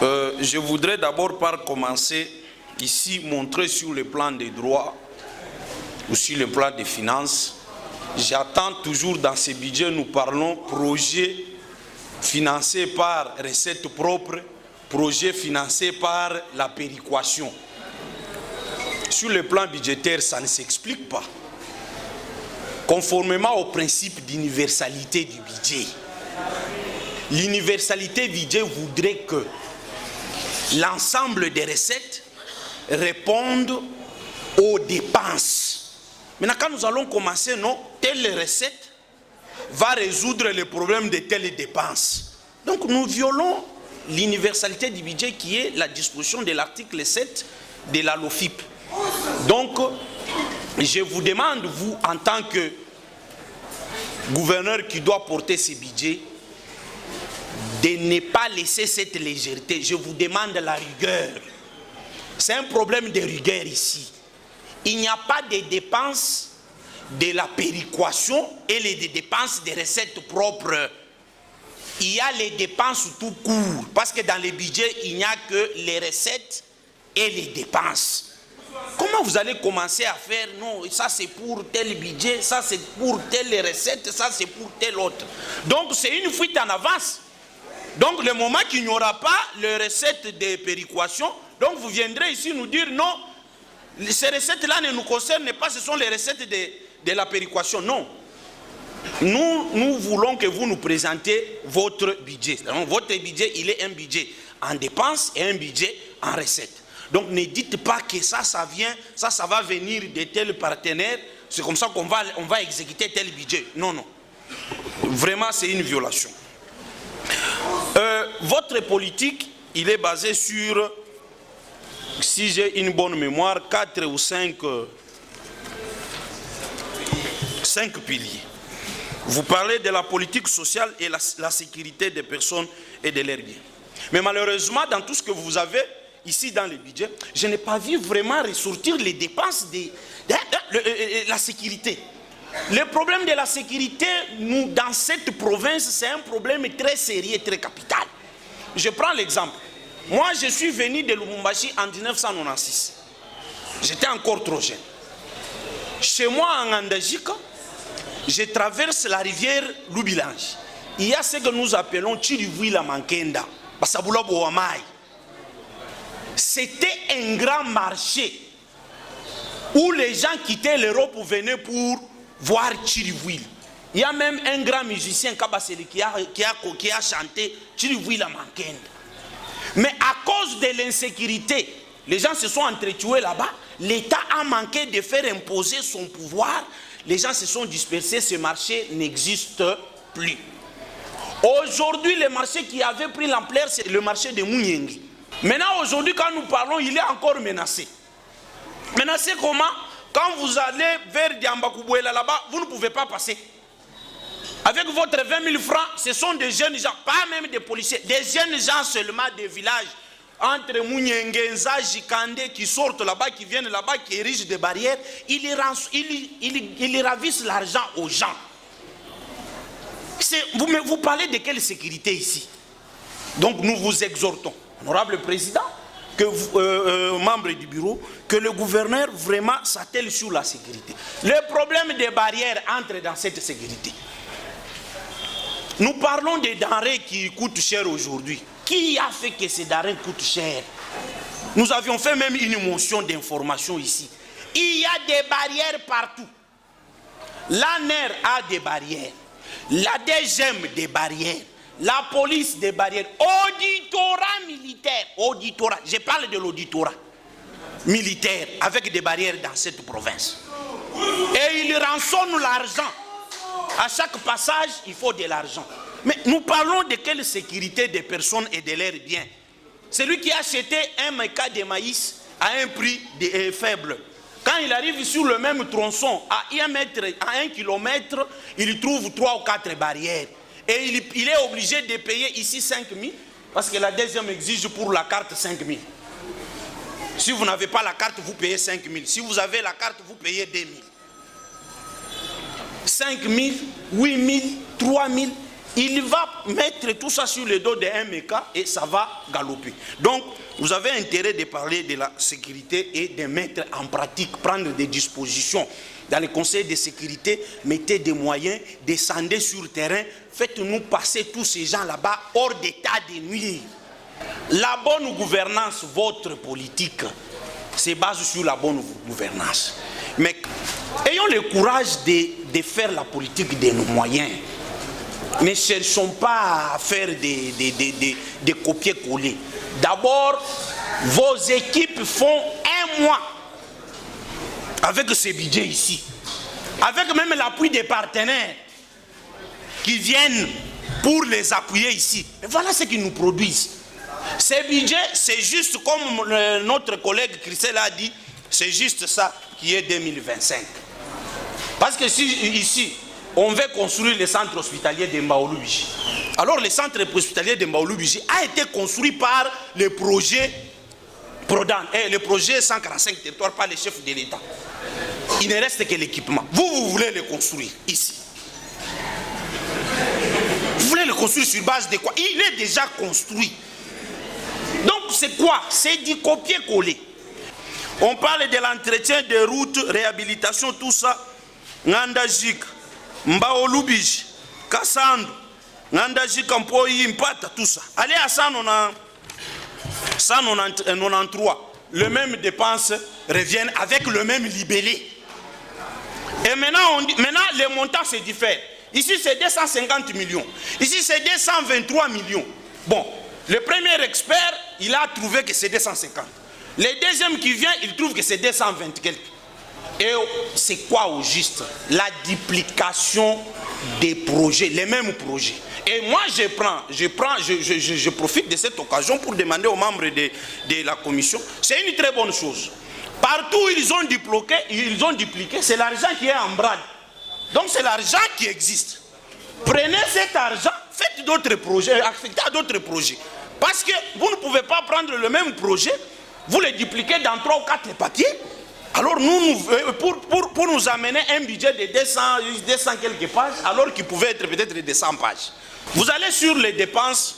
Je voudrais d'abord par commencer ici montrer sur le plan des droits ou sur le plan des finances. J'attends toujours dans ces budgets, nous parlons projet financé par recettes propres, projet financé par la péréquation. Sur le plan budgétaire, ça ne s'explique pas. Conformément au principe d'universalité du budget, l'universalité du budget voudrait que l'ensemble des recettes répondent aux dépenses. Maintenant, quand nous allons commencer, non, telle recette va résoudre le problème de telles dépenses. Donc nous violons l'universalité du budget qui est la disposition de l'article 7 de la LOFIP. Donc, je vous demande, vous, en tant que gouverneur qui doit porter ce budget, de ne pas laisser cette légèreté. Je vous demande la rigueur. C'est un problème de rigueur ici. Il n'y a pas de dépenses de la péréquation et les dépenses des recettes propres. Il y a les dépenses tout court. Parce que dans le budget, il n'y a que les recettes et les dépenses. Comment vous allez commencer à faire, non, ça c'est pour tel budget, ça c'est pour telle recette, ça c'est pour tel autre. Donc c'est une fuite en avance. Donc le moment qu'il n'y aura pas les recettes de péréquation, donc vous viendrez ici nous dire non, ces recettes-là ne nous concernent pas, ce sont les recettes de la péréquation. Non. Nous voulons que vous nous présentiez votre budget. Donc, votre budget, il est un budget en dépenses et un budget en recettes. Donc ne dites pas que ça vient, ça va venir de tel partenaire, c'est comme ça qu'on va exécuter tel budget. Non, non. Vraiment, c'est une violation. Votre politique, il est basé sur, si j'ai une bonne mémoire, 4 ou 5 piliers. Vous parlez de la politique sociale et la sécurité des personnes et de leurs biens. Mais malheureusement, dans tout ce que vous avez ici dans le budget, je n'ai pas vu vraiment ressortir les dépenses de la sécurité. Le problème de la sécurité, nous, dans cette province, c'est un problème très sérieux, très capital. Je prends l'exemple. Moi, je suis venu de Lubumbashi en 1996. J'étais encore trop jeune. Chez moi, en Andajika, je traverse la rivière Lubilange. Il y a ce que nous appelons Chirivuila Mankenda, Basabula Boamai. C'était un grand marché où les gens quittaient l'Europe pour venir pour voir Chirivuila. Il y a même un grand musicien Kabaseli qui a chanté Chirivuila Mankenda. Mais à cause de l'insécurité, les gens se sont entretués là-bas. L'État a manqué de faire imposer son pouvoir. Les gens se sont dispersés. Ce marché n'existe plus. Aujourd'hui, le marché qui avait pris l'ampleur, c'est le marché de Mouniengi. Maintenant, aujourd'hui, quand nous parlons, il est encore menacé. Menacé comment? Quand vous allez vers Diambakoubouela là-bas, vous ne pouvez pas passer. Avec votre 20 000 francs, ce sont des jeunes gens, pas même des policiers, des jeunes gens seulement des villages, entre Mouniengenza, Jikande, qui sortent là-bas, qui viennent là-bas, qui érigent des barrières, ils ravissent l'argent aux gens. Vous parlez de quelle sécurité ici? Donc nous vous exhortons, honorable président, membres du bureau, que le gouverneur vraiment s'attelle sur la sécurité. Le problème des barrières entre dans cette sécurité. Nous parlons des denrées qui coûtent cher aujourd'hui. Qui a fait que ces denrées coûtent cher? Nous avions fait même une motion d'information ici. Il y a des barrières partout. L'ANER a des barrières. La DGM des barrières. La police des barrières. Auditorat militaire. Auditorat. Je parle de l'auditorat militaire avec des barrières dans cette province. Et ils rançonnent l'argent. À chaque passage, il faut de l'argent. Mais nous parlons de quelle sécurité des personnes et de leurs biens? Celui qui a acheté un méca de maïs à un prix faible, quand il arrive sur le même tronçon, à 1 kilomètre, il trouve 3 ou 4 barrières. Et il est obligé de payer ici 5 000, parce que la deuxième exige pour la carte 5 000. Si vous n'avez pas la carte, vous payez 5 000. Si vous avez la carte, vous payez 2 000. 5 000, 8 000, 3 000. il va mettre tout ça sur le dos de MK et ça va galoper. Donc, vous avez intérêt de parler de la sécurité et de mettre en pratique, prendre des dispositions. Dans le Conseil de sécurité, mettez des moyens, descendez sur le terrain, faites-nous passer tous ces gens là-bas hors d'état de nuire. La bonne gouvernance, votre politique, se base sur la bonne gouvernance. Mais ayons le courage de faire la politique de nos moyens. Ne cherchons pas à faire des copier-coller. D'abord, vos équipes font un mois avec ce budget ici, avec même l'appui des partenaires qui viennent pour les appuyer ici. Et voilà ce qu'ils nous produisent. Ce budget, c'est juste comme notre collègue Christelle a dit, c'est juste ça qui est 2025. Parce que si ici, on veut construire le centre hospitalier de Mbaoulou-Biji. Alors le centre hospitalier de Mbaoulou-Biji a été construit par le projet Prodan, le projet 145 territoires par les chefs de l'État. Il ne reste que l'équipement. Vous voulez le construire ici. Vous voulez le construire sur base de quoi? Il est déjà construit. Donc c'est quoi? C'est du copier-coller. On parle de l'entretien des routes, réhabilitation, tout ça. Ngandajik, Mbaoulou-Biji, Kassandou, Ngandajik, Mpoyi, Mpata, tout ça. Allez à 193. Les mêmes dépenses reviennent avec le même libellé. Et maintenant, les montants se diffèrent. Ici, c'est 250 millions. Ici, c'est 223 millions. Bon, le premier expert, il a trouvé que c'est 250. Le deuxième qui vient, il trouve que c'est 220 quelques. Et c'est quoi au juste? La duplication des projets, les mêmes projets. Et moi, je profite de cette occasion pour demander aux membres de la commission, c'est une très bonne chose. Partout où ils ont dupliqué, c'est l'argent qui est en brade. Donc c'est l'argent qui existe. Prenez cet argent, faites d'autres projets, affectez à d'autres projets. Parce que vous ne pouvez pas prendre le même projet, vous le dupliquez dans 3 ou 4 papiers. Alors pour nous amener un budget de 200 quelques pages, alors qu'il pouvait être peut-être de 100 pages. Vous allez sur les dépenses.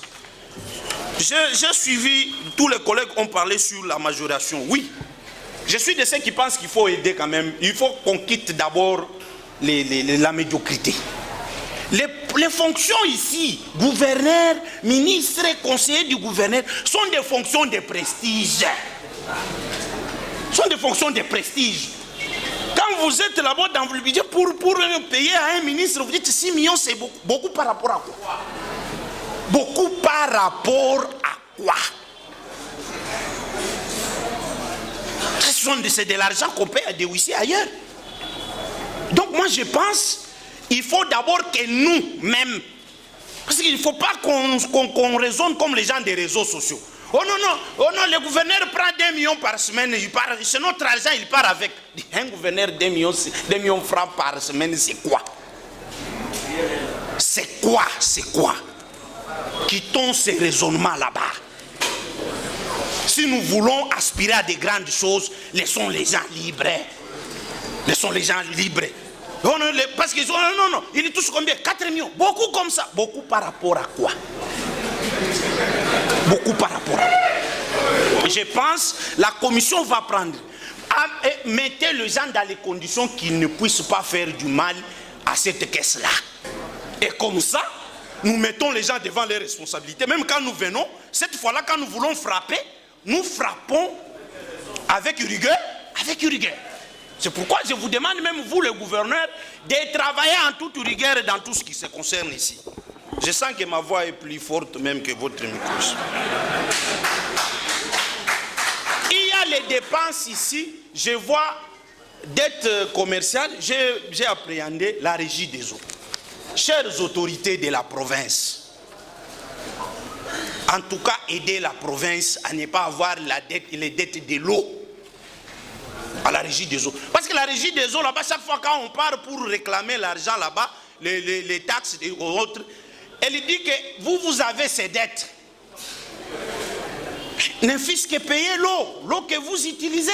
J'ai suivi, tous les collègues ont parlé sur la majoration. Oui, je suis de ceux qui pensent qu'il faut aider quand même. Il faut qu'on quitte d'abord la médiocrité. Les fonctions ici, gouverneur, ministre, conseiller du gouverneur, sont des fonctions de prestige. Sont des fonctions de prestige. Quand vous êtes là-bas dans le budget pour payer à un ministre, vous dites 6 millions, c'est beaucoup par rapport à quoi? Beaucoup par rapport à quoi? C'est de l'argent qu'on paie à des huissiers ailleurs. Donc moi je pense il faut d'abord que nous-mêmes, parce qu'il ne faut pas qu'on raisonne comme les gens des réseaux sociaux. Oh non, le gouverneur prend 2 millions par semaine, c'est notre argent, il part avec. Un gouverneur 2 millions francs par semaine, c'est quoi? C'est quoi? Quittons ces raisonnements là-bas. Si nous voulons aspirer à de grandes choses, laissons les gens libres. Laissons les gens libres. Oh non, parce qu'ils ont... Non, ils touchent combien? 4 millions. Beaucoup comme ça. Beaucoup par rapport à quoi? Beaucoup par rapport à quoi? Je pense la commission va prendre. Mettez les gens dans les conditions qu'ils ne puissent pas faire du mal à cette caisse-là. Et comme ça, nous mettons les gens devant les responsabilités. Même quand nous venons, cette fois-là, quand nous voulons frapper, nous frappons avec rigueur. Avec rigueur. C'est pourquoi je vous demande, même vous, le gouverneur, de travailler en toute rigueur dans tout ce qui se concerne ici. Je sens que ma voix est plus forte même que votre micro. Il y a les dépenses ici. Je vois dette commerciale. J'ai appréhendé la régie des eaux. Chères autorités de la province, en tout cas, aider la province à ne pas avoir les dettes de l'eau à la régie des eaux. Parce que la régie des eaux, là-bas, chaque fois quand on part pour réclamer l'argent là-bas, les taxes et autres, elle dit que vous avez ces dettes. Ne fût-ce que payer l'eau que vous utilisez.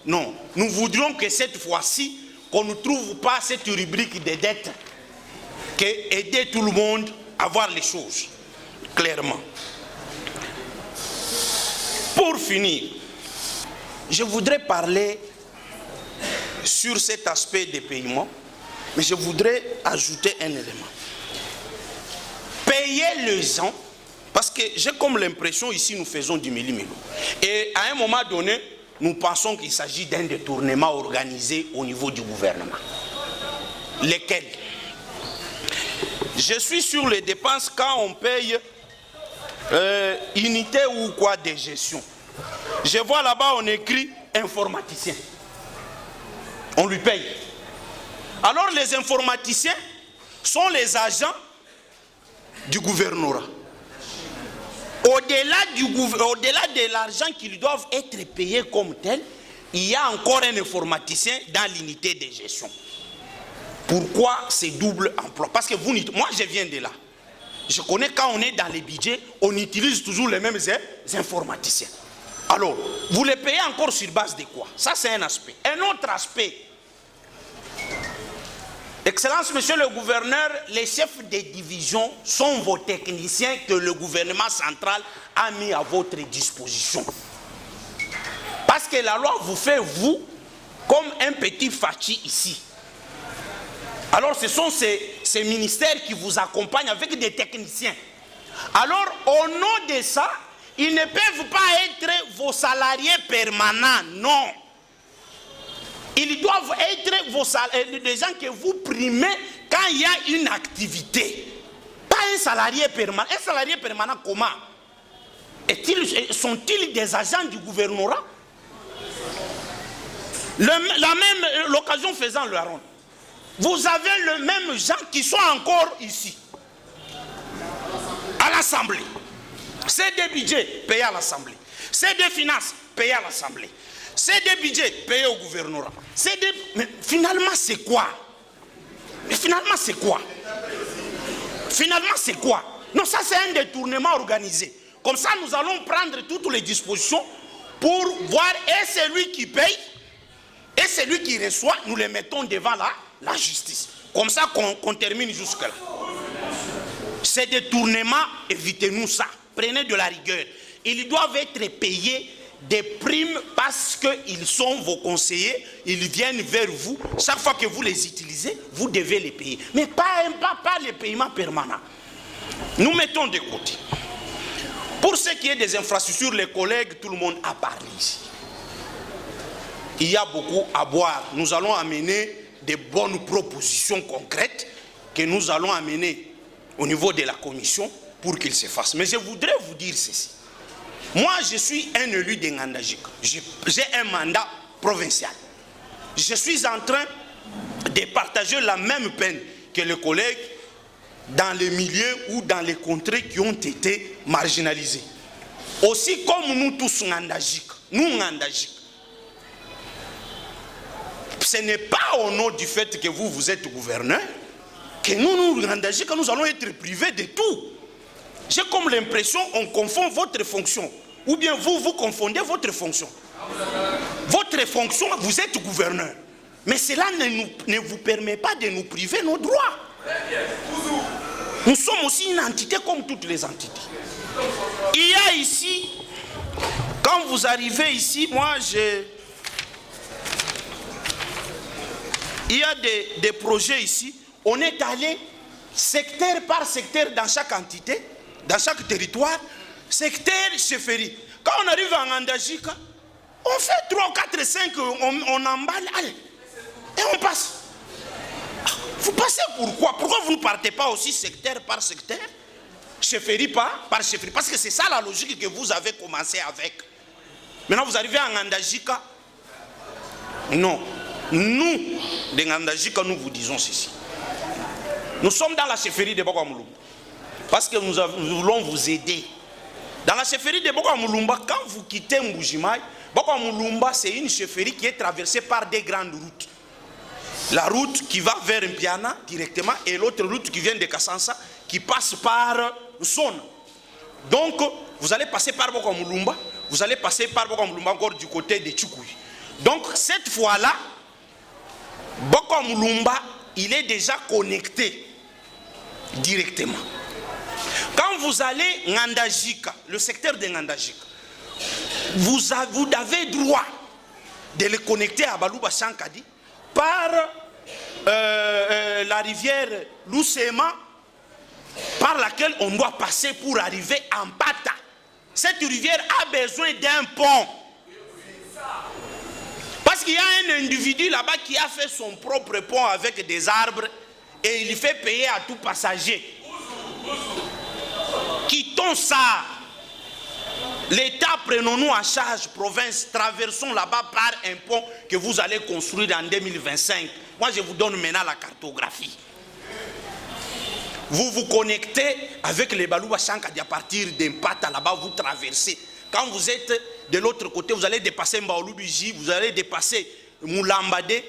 Non, nous voudrions que cette fois-ci, qu'on ne trouve pas cette rubrique de dettes, que aider tout le monde avoir les choses clairement. Pour finir, je voudrais parler sur cet aspect des paiements, mais je voudrais ajouter un élément. Payer les gens, parce que j'ai comme l'impression ici nous faisons du mili-milo. Et à un moment donné, nous pensons qu'il s'agit d'un détournement organisé au niveau du gouvernement. Lesquels? Je suis sur les dépenses quand on paye unité ou quoi de gestion. Je vois là-bas on écrit informaticien. On lui paye. Alors les informaticiens sont les agents du gouvernorat. Au-delà de l'argent qu'ils doivent être payés comme tel, il y a encore un informaticien dans l'unité de gestion. Pourquoi ces double emplois? Parce que moi je viens de là. Je connais quand on est dans les budgets, on utilise toujours les mêmes informaticiens. Alors, vous les payez encore sur base de quoi? Ça c'est un aspect. Un autre aspect. Excellence, monsieur le gouverneur, les chefs des divisions sont vos techniciens que le gouvernement central a mis à votre disposition. Parce que la loi vous fait, vous, comme un petit fachi ici. Alors ce sont ces ministères qui vous accompagnent avec des techniciens. Alors au nom de ça, ils ne peuvent pas être vos salariés permanents, non. Ils doivent être des gens que vous primez quand il y a une activité. Pas un salarié permanent. Un salarié permanent comment? Sont-ils des agents du gouvernorat? L'occasion faisant le ronde. Vous avez le même gens qui sont encore ici, à l'Assemblée. C'est des budgets payés à l'Assemblée. C'est des finances payées à l'Assemblée. C'est des budgets payés au gouvernorat. Mais finalement, c'est quoi? Mais finalement, c'est quoi? Finalement, c'est quoi? Non, ça, c'est un détournement organisé. Comme ça, nous allons prendre toutes les dispositions pour voir et celui qui paye et celui qui reçoit, nous les mettons devant la justice. Comme ça qu'on termine jusque-là. Ces détournements, évitez-nous ça. Prenez de la rigueur. Ils doivent être payés des primes parce qu'ils sont vos conseillers, ils viennent vers vous. Chaque fois que vous les utilisez, vous devez les payer. Mais pas les paiements permanents. Nous mettons de côté. Pour ce qui est des infrastructures, les collègues, tout le monde a parlé ici. Il y a beaucoup à boire. Nous allons amener des bonnes propositions concrètes que nous allons amener au niveau de la commission pour qu'il se fasse. Mais je voudrais vous dire ceci. Moi, je suis un élu de Ngandajik. J'ai un mandat provincial. Je suis en train de partager la même peine que les collègues dans les milieux ou dans les contrées qui ont été marginalisés. Aussi comme nous tous Ngandajik, nous Ngandajik, ce n'est pas au nom du fait que vous êtes gouverneur que nous Ngandajik, nous allons être privés de tout. J'ai comme l'impression qu'on confond votre fonction. Ou bien vous confondez votre fonction. Votre fonction, vous êtes gouverneur. Mais cela ne vous permet pas de nous priver nos droits. Nous sommes aussi une entité comme toutes les entités. Il y a ici, quand vous arrivez ici, il y a des projets ici. On est allé secteur par secteur dans chaque entité. Dans chaque territoire, secteur chefferie. Quand on arrive en Ngandajika, on fait 3, 4, 5, on emballe, allez, et on passe. Vous passez pourquoi? Pourquoi vous ne partez pas aussi secteur par secteur, chefferie par chefferie? Parce que c'est ça la logique que vous avez commencé avec. Maintenant vous arrivez en Ngandajika. Non. Nous, de Ngandajika, nous vous disons ceci. Nous sommes dans la chefferie de Bokwamulumba. Parce que nous voulons vous aider. Dans la chefferie de Bokwamulumba, quand vous quittez Mbujimaï, Bokwamulumba, c'est une chefferie qui est traversée par des grandes routes. La route qui va vers Mpiana directement et l'autre route qui vient de Kassansa qui passe par Sona. Donc, vous allez passer par Bokwamulumba, vous allez passer par Bokwamulumba encore du côté de Tchoukoui. Donc, cette fois-là, Bokwamulumba, il est déjà connecté directement. Quand vous allez Ngandajika, le secteur de Ngandajika, vous avez droit de le connecter à Balouba Sankadi par la rivière Lusema, par laquelle on doit passer pour arriver en Pata. Cette rivière a besoin d'un pont. Parce qu'il y a un individu là-bas qui a fait son propre pont avec des arbres et il fait payer à tout passager. Quittons ça. L'État, prenons-nous en charge, province, traversons là-bas par un pont que vous allez construire en 2025. Moi, je vous donne maintenant la cartographie. Vous vous connectez avec les Balouba Sankadi à partir d'Empata, là-bas, vous traversez. Quand vous êtes de l'autre côté, vous allez dépasser Mbaolubiji, vous allez dépasser Moulambade,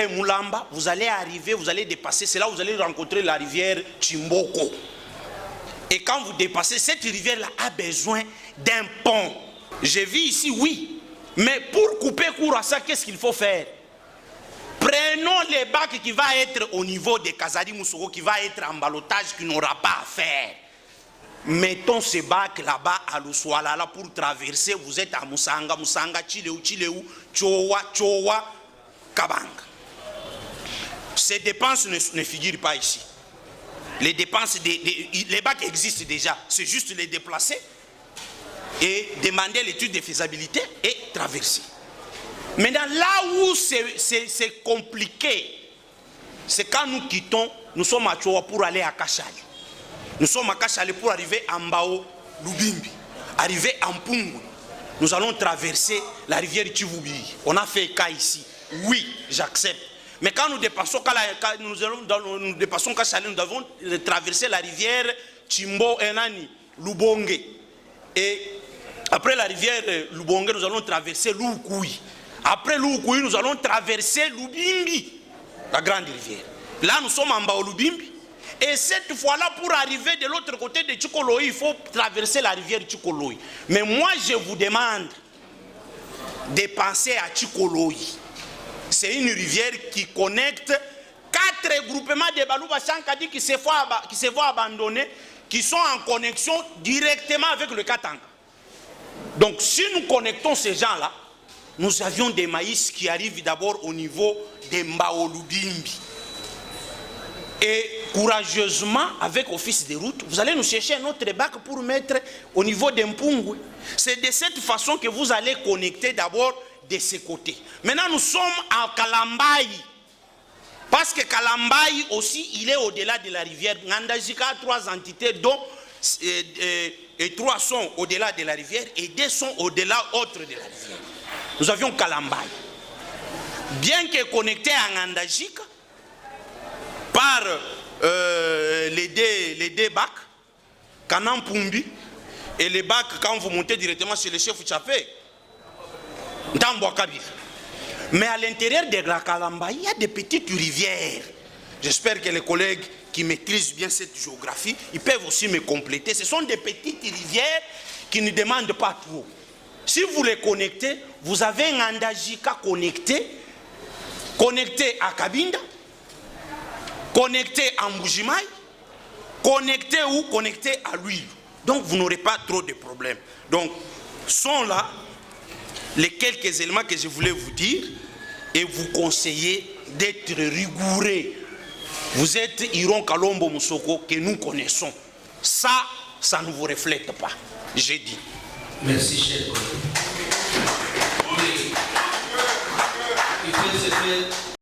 Moulamba, vous allez arriver, vous allez dépasser, c'est là où vous allez rencontrer la rivière Chimboko. Et quand vous dépassez, cette rivière-là a besoin d'un pont. Je vis ici, oui. Mais pour couper court à ça, qu'est-ce qu'il faut faire? Prenons les bacs qui vont être au niveau de Kazari Moussoro, qui va être en balotage, qui n'aura pas à faire. Mettons ces bacs là-bas à Luswalala pour traverser. Vous êtes à Moussanga, Chileu, Chowa, Kabanga. Ces dépenses ne figurent pas ici. Les dépenses, les bacs existent déjà. C'est juste les déplacer et demander l'étude de faisabilité et traverser. Maintenant, là où c'est compliqué, c'est quand nous quittons, nous sommes à Chowa pour aller à Kachali. Nous sommes à Kachali pour arriver à Mbao, Lubimbi, arriver à Mpungu. Nous allons traverser la rivière Chivubi. On a fait cas ici. Oui, j'accepte. Mais quand nous dépassons Kachali, nous devons traverser la rivière Chimbo Enani, Lubonge. Et après la rivière Lubonge, nous allons traverser Lukoui. Après Lukoui, nous allons traverser Lubimbi, la grande rivière. Là, nous sommes en bas au Lubimbi. Et cette fois-là, pour arriver de l'autre côté de Tchikoloï, il faut traverser la rivière Tchikoloï. Mais moi, je vous demande de penser à Tchikoloï. C'est une rivière qui connecte 4 groupements de Balouba Sankadi qui se voient abandonnés, qui sont en connexion directement avec le Katanga. Donc si nous connectons ces gens-là, nous avions des maïs qui arrivent d'abord au niveau de Mbaolubimbi. Et courageusement, avec Office des routes, vous allez nous chercher un autre bac pour mettre au niveau d'Mpungu. C'est de cette façon que vous allez connecter d'abord de ce côté. Maintenant, nous sommes à Kalambayi. Parce que Kalambayi aussi, il est au-delà de la rivière. Ngandajika a 3 entités, dont 3 sont au-delà de la rivière et 2 sont au-delà autre de la rivière. Nous avions Kalambayi. Bien que connecté à Ngandajika, par les deux bacs, Kanampumbi, et les bacs, quand vous montez directement chez le chef Tchapé, mais à l'intérieur de la Kalamba, il y a des petites rivières. J'espère que les collègues qui maîtrisent bien cette géographie, ils peuvent aussi me compléter. Ce sont des petites rivières qui ne demandent pas trop. Si vous les connectez, vous avez un Ngandajika connecté à Kabinda, connecté à Mbujimaï, connecté à l'huile. Donc vous n'aurez pas trop de problèmes. Donc sont là les quelques éléments que je voulais vous dire et vous conseiller d'être rigoureux. Vous êtes Iron Kalombo Moussoko que nous connaissons. Ça ne vous reflète pas. J'ai dit. Merci, cher collègue.